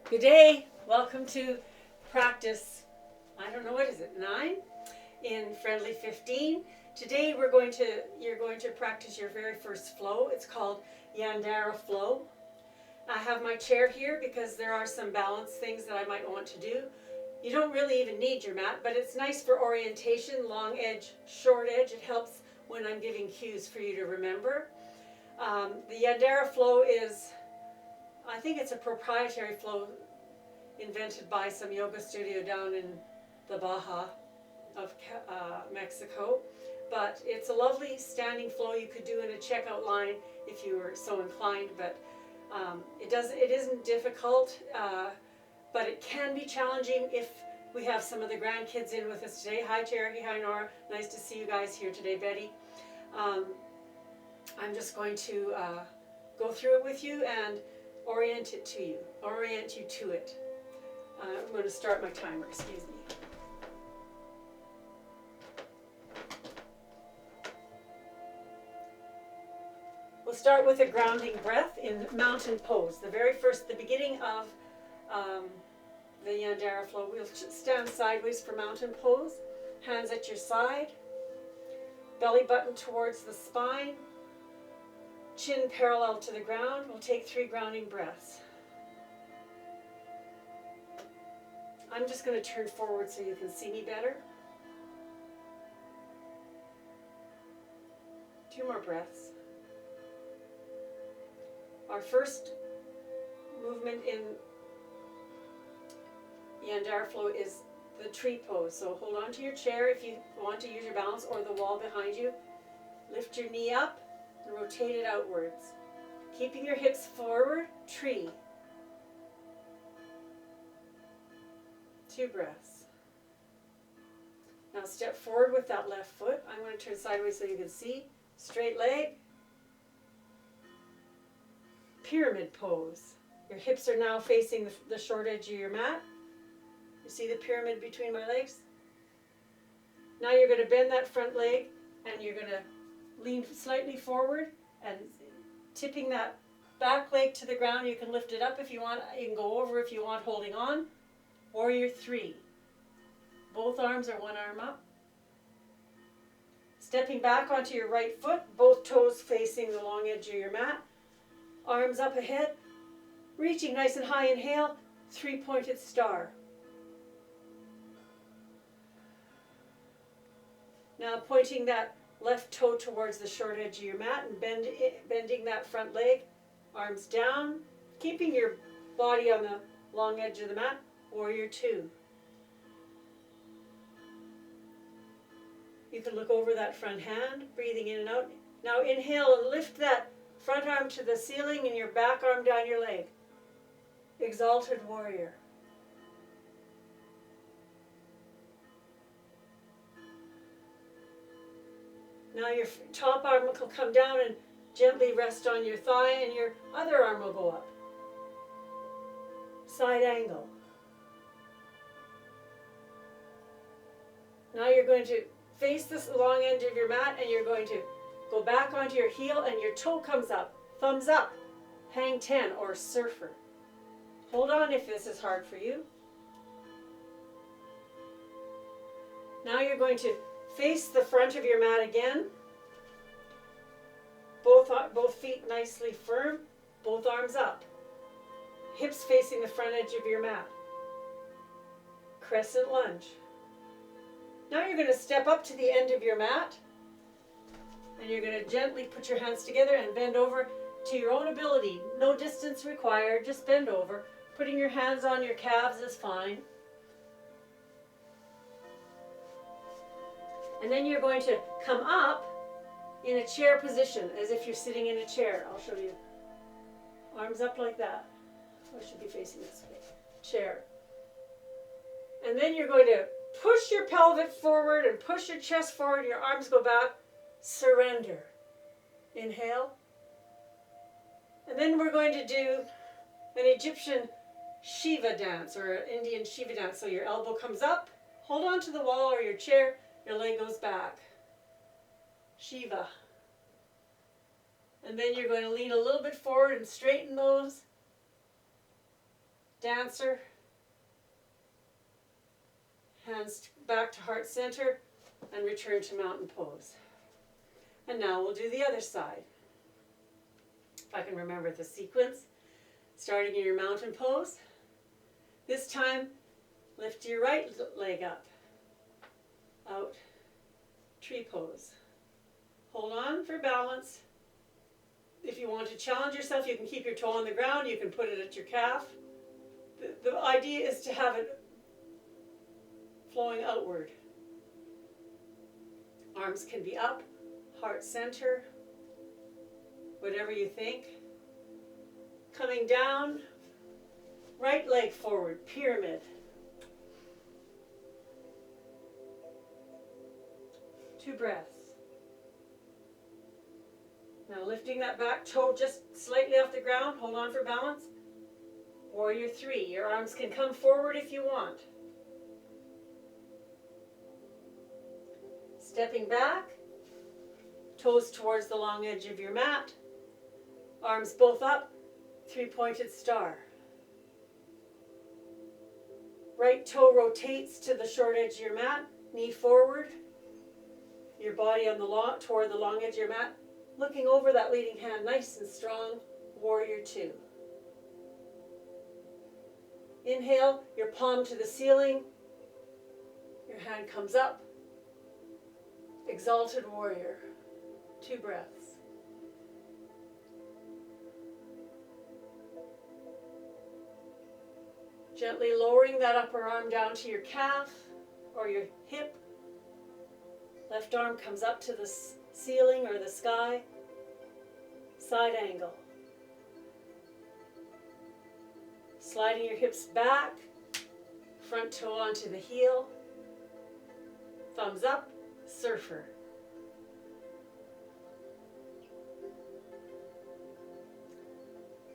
Good day. Welcome to practice, I don't know, what is it, 9 in Friendly 15. Today you're going to practice your very first flow. It's called Yandara flow. I have my chair here because there are some balance things that I might want to do. You don't really even need your mat, but it's nice for orientation, long edge, short edge. It helps when I'm giving cues for you to remember. The Yandara flow is, I think it's a proprietary flow invented by some yoga studio down in the Baja of Mexico. But it's a lovely standing flow you could do in a checkout line if you were so inclined. But it isn't difficult, but it can be challenging if we have some of the grandkids in with us today. Hi Cherokee, hi Nora, nice to see you guys here today. Betty. I'm just going to go through it with you and orient you to it. I'm going to start my timer, excuse me. We'll start with a grounding breath in mountain pose. The beginning of the Yandara flow. We'll stand sideways for mountain pose. Hands at your side. Belly button towards the spine. Chin parallel to the ground. We'll take 3 grounding breaths. I'm just going to turn forward so you can see me better. 2 more breaths. Our first movement in Yandara flow is the tree pose. So hold on to your chair if you want to use your balance, or the wall behind you. Lift your knee up and rotate it outwards. Keeping your hips forward, tree. 2 breaths. Now step forward with that left foot. I'm going to turn sideways so you can see. Straight leg. Pyramid pose. Your hips are now facing the short edge of your mat. You see the pyramid between my legs? Now you're going to bend that front leg and you're going to lean slightly forward and tipping that back leg to the ground. You can lift it up if you want. You can go over if you want, holding on. Warrior 3. Both arms are one arm up. Stepping back onto your right foot, both toes facing the long edge of your mat. Arms up ahead. Reaching nice and high, inhale, 3-pointed star. Now pointing that left toe towards the short edge of your mat and bending that front leg. Arms down, keeping your body on the long edge of the mat. Warrior 2. You can look over that front hand, breathing in and out. Now inhale and lift that front arm to the ceiling and your back arm down your leg. Exalted warrior. Now your top arm will come down and gently rest on your thigh, and your other arm will go up. Side angle. Now you're going to face this long end of your mat and you're going to go back onto your heel and your toe comes up. Thumbs up. Hang 10 or surfer. Hold on if this is hard for you. Now you're going to face the front of your mat again. Both feet nicely firm. Both arms up. Hips facing the front edge of your mat. Crescent lunge. Now you're going to step up to the end of your mat and you're going to gently put your hands together and bend over to your own ability. No distance required, just bend over. Putting your hands on your calves is fine. And then you're going to come up in a chair position as if you're sitting in a chair. I'll show you. Arms up like that. I should be facing this way. Chair. And then you're going to push your pelvic forward and push your chest forward. Your arms go back. Surrender. Inhale. And then we're going to do an Egyptian Shiva dance or an Indian Shiva dance. So your elbow comes up. Hold on to the wall or your chair. Your leg goes back. Shiva. And then you're going to lean a little bit forward and straighten those. dancer. Hands back to heart center and return to mountain pose. And now we'll do the other side. If I can remember the sequence. Starting in your mountain pose. This time, lift your right leg up. Out. Tree pose. Hold on for balance. If you want to challenge yourself, you can keep your toe on the ground. You can put it at your calf. The idea is to have it flowing outward. Arms can be up, heart center, whatever you think. Coming down, right leg forward, pyramid. 2 breaths. Now lifting that back toe just slightly off the ground, hold on for balance. Warrior 3, your arms can come forward if you want. Stepping back, toes towards the long edge of your mat, arms both up, 3-pointed star. Right toe rotates to the short edge of your mat, knee forward, your body on toward the long edge of your mat, looking over that leading hand, nice and strong, warrior 2. Inhale, your palm to the ceiling, your hand comes up, exalted warrior, 2 breaths. Gently lowering that upper arm down to your calf or your hip. Left arm comes up to the ceiling or the sky. Side angle. Sliding your hips back, front toe onto the heel. Thumbs up, surfer.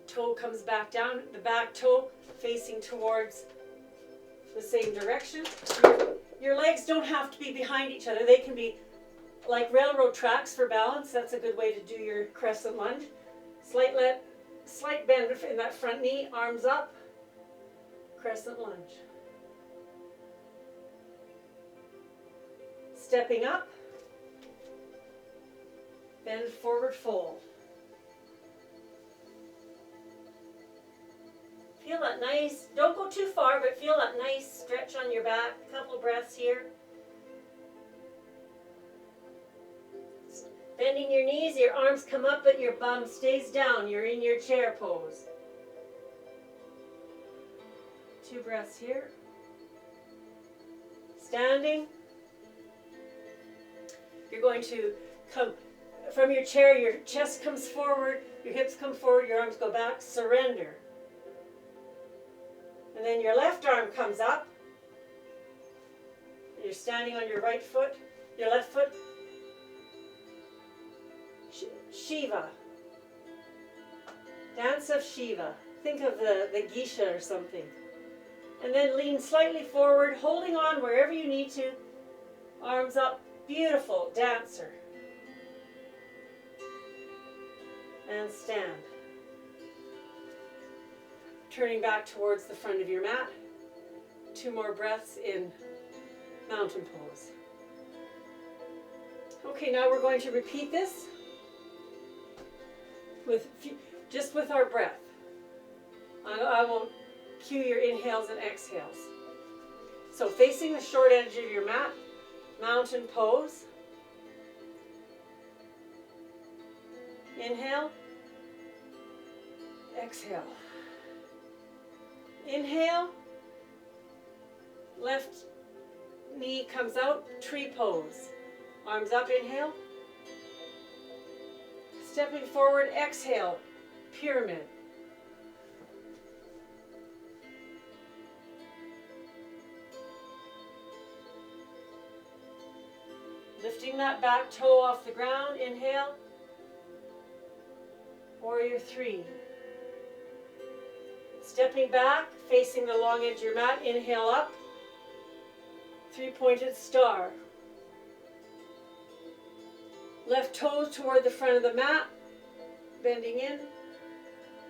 Toe comes back down, the back toe facing towards the same direction. Your legs don't have to be behind each other. They can be like railroad tracks for balance. That's a good way to do your crescent lunge. Slight bend in that front knee, arms up, crescent lunge. Stepping up, bend forward fold. Feel that nice, don't go too far, but feel that nice stretch on your back. A couple breaths here. Bending your knees, your arms come up, but your bum stays down. You're in your chair pose. 2 breaths here. Standing. You're going to come from your chair, your chest comes forward, your hips come forward, your arms go back, surrender. And then your left arm comes up. You're standing on your right foot, your left foot. Shiva. Dance of Shiva. Think of the geisha or something. And then lean slightly forward, holding on wherever you need to. Arms up. Beautiful. Dancer. And stand. Turning back towards the front of your mat. 2 more breaths in mountain pose. Okay, now we're going to repeat this just with our breath. I will cue your inhales and exhales. So facing the short edge of your mat, mountain pose. Inhale. Exhale. Inhale. Left knee comes out, tree pose. Arms up, inhale. Stepping forward, exhale, pyramid. Lifting that back toe off the ground, inhale. Warrior 3. Stepping back, facing the long edge of your mat, inhale up. 3-pointed star. Left toes toward the front of the mat, bending in,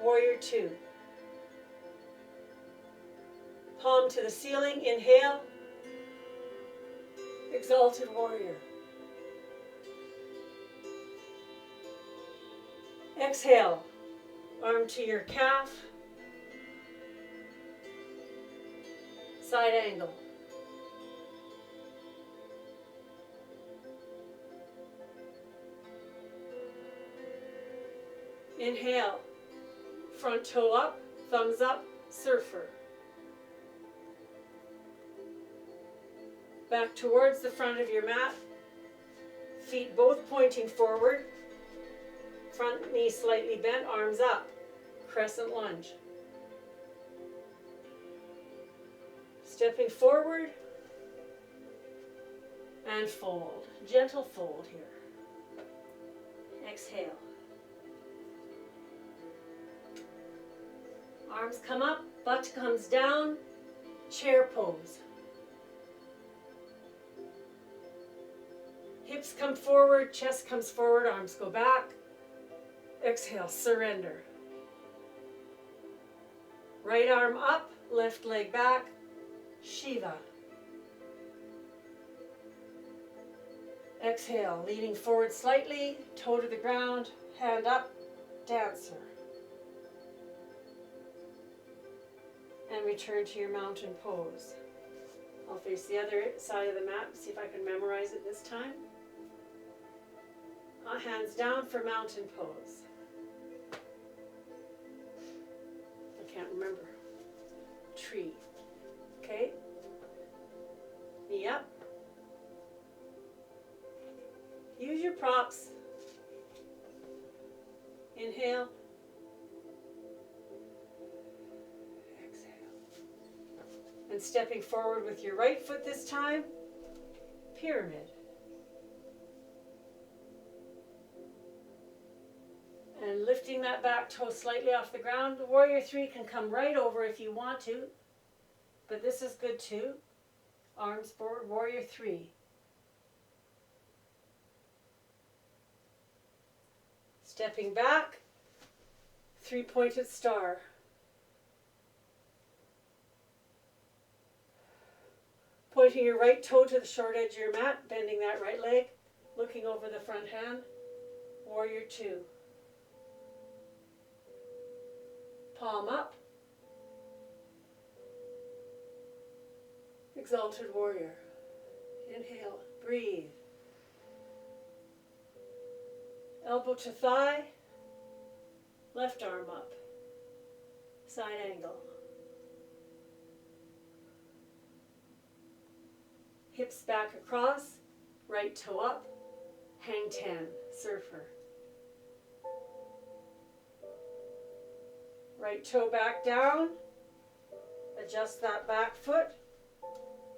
warrior 2. Palm to the ceiling. Inhale. Exalted warrior. Exhale. Arm to your calf. Side angle. Inhale. Front toe up, thumbs up, surfer. Back towards the front of your mat. Feet both pointing forward. Front knee slightly bent, arms up. Crescent lunge. Stepping forward and fold. Gentle fold here. Exhale. Arms come up, butt comes down, chair pose. Hips come forward, chest comes forward, arms go back. Exhale, surrender. Right arm up, left leg back, Shiva. Exhale, leaning forward slightly, toe to the ground, hand up, dancer. And return to your mountain pose. I'll face the other side of the mat, see if I can memorize it this time. Hands down for mountain pose. I can't remember. Tree. Okay? Knee up. Use your props. Inhale. And stepping forward with your right foot this time, pyramid. And lifting that back toe slightly off the ground. The warrior three can come right over if you want to, but this is good too. Arms forward, warrior three. Stepping back, three-pointed star. Pointing your right toe to the short edge of your mat, bending that right leg, looking over the front hand, warrior two. Palm up, exalted warrior. Inhale, breathe. Elbow to thigh, left arm up, side angle. Hips back across, right toe up, hang 10, surfer. Right toe back down, adjust that back foot,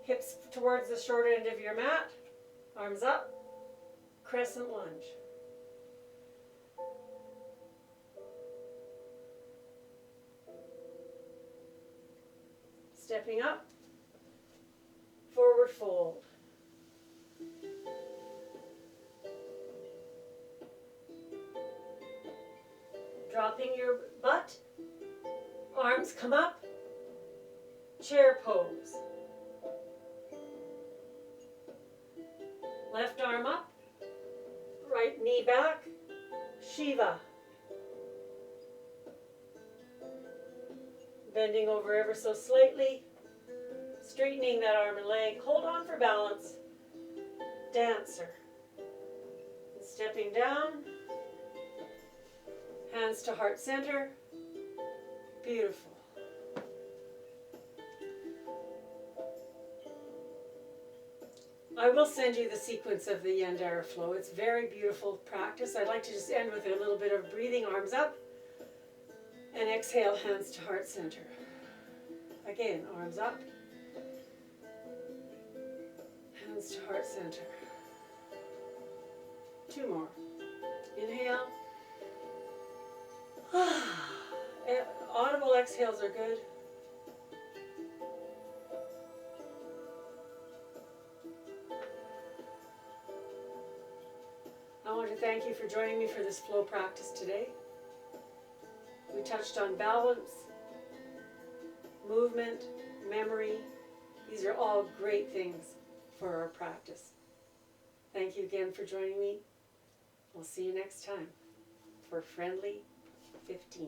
hips towards the short end of your mat, arms up, crescent lunge. Stepping up, forward fold. Dropping your butt, arms come up, chair pose. Left arm up, right knee back, Shiva. Bending over ever so slightly, straightening that arm and leg. Hold on for balance. Dancer. And stepping down, hands to heart center. Beautiful. I will send you the sequence of the Yandara flow. It's very beautiful practice. I'd like to just end with a little bit of breathing, arms up, and exhale, hands to heart center. Again, arms up, hands to heart center. Two more. Inhale. Audible exhales are good. I want to thank you for joining me for this flow practice today. We touched on balance, movement, memory. These are all great things for our practice. Thank you again for joining me. We'll see you next time for Friendly 15.